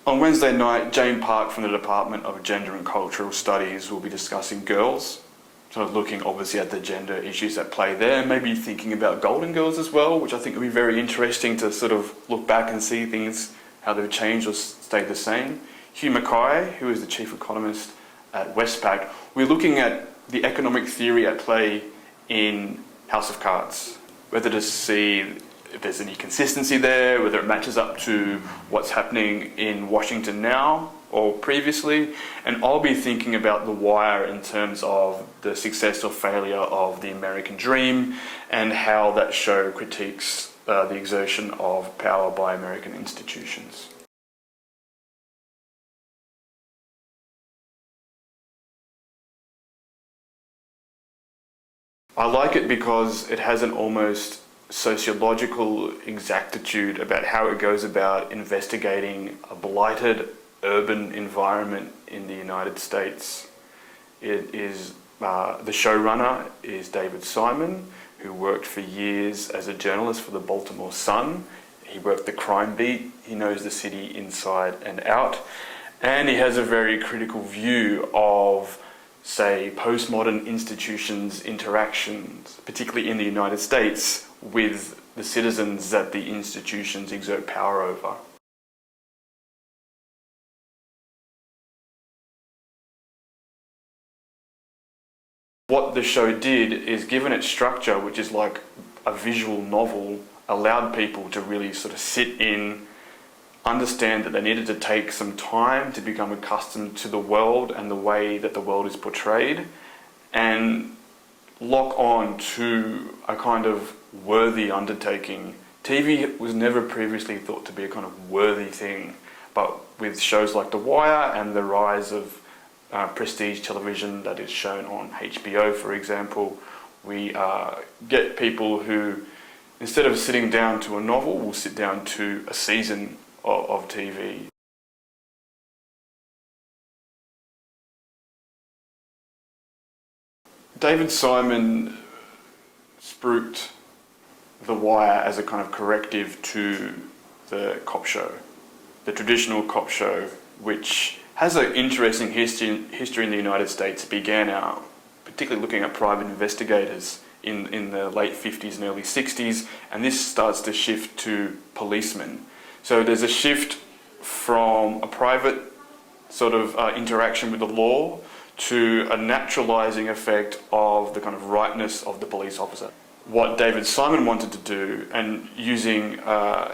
On Wednesday night, Jane Park from the Department of Gender and Cultural Studies will be discussing girls, sort of looking obviously at the gender issues at play there, maybe thinking about Golden Girls as well, which I think would be very interesting to sort of look back and see things, how they've changed or stayed the same. Hugh Mackay, who is the chief economist at Westpac, we're looking at the economic theory at play in House of Cards, whether to see if there's any consistency there, whether it matches up to what's happening in Washington now or previously. And I'll be thinking about The Wire in terms of the success or failure of the American dream and how that show critiques the exertion of power by American institutions. I like it because it has an almost sociological exactitude about how it goes about investigating a blighted urban environment in the United States. It is the showrunner is David Simon, who worked for years as a journalist for the Baltimore Sun. He worked the crime beat, he knows the city inside and out, and he has a very critical view of, say, postmodern institutions' interactions, particularly in the United States, with the citizens that the institutions exert power over. What the show did is, given its structure, which is like a visual novel, allowed people to really sort of sit in, understand that they needed to take some time to become accustomed to the world and the way that the world is portrayed, and lock on to a kind of worthy undertaking. TV was never previously thought to be a kind of worthy thing, but with shows like The Wire and the rise of prestige television that is shown on HBO, for example, we get people who, instead of sitting down to a novel, will sit down to a season of TV. David Simon spruiked The Wire as a kind of corrective to the cop show, the traditional cop show, which has an interesting history in the United States. It began out particularly looking at private investigators in the late 50s and early 60s, and this starts to shift to policemen. So there's a shift from a private sort of interaction with the law to a naturalizing effect of the kind of rightness of the police officer. What David Simon wanted to do, and using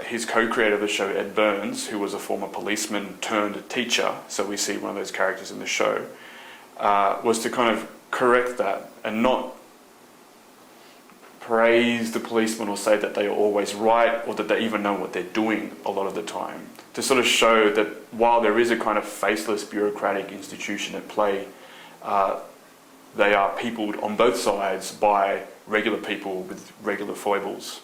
his co-creator of the show, Ed Burns, who was a former policeman turned teacher, so we see one of those characters in the show, was to kind of correct that and not praise the policemen or say that they are always right or that they even know what they're doing a lot of the time. To sort of show that while there is a kind of faceless bureaucratic institution at play, they are peopled on both sides by regular people with regular foibles.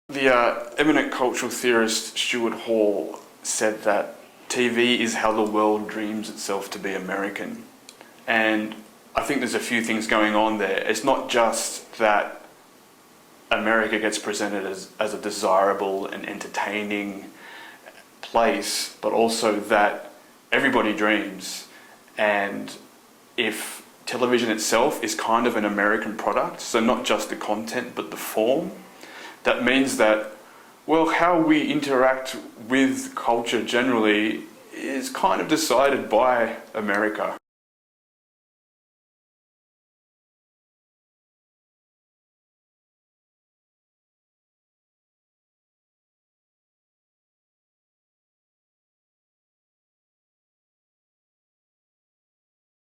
The eminent cultural theorist Stuart Hall said that TV is how the world dreams itself to be American. And I think there's a few things going on there. It's not just that America gets presented as a desirable and entertaining place, but also that everybody dreams. And if television itself is kind of an American product, so not just the content but the form, that means that, well, how we interact with culture generally is kind of decided by America.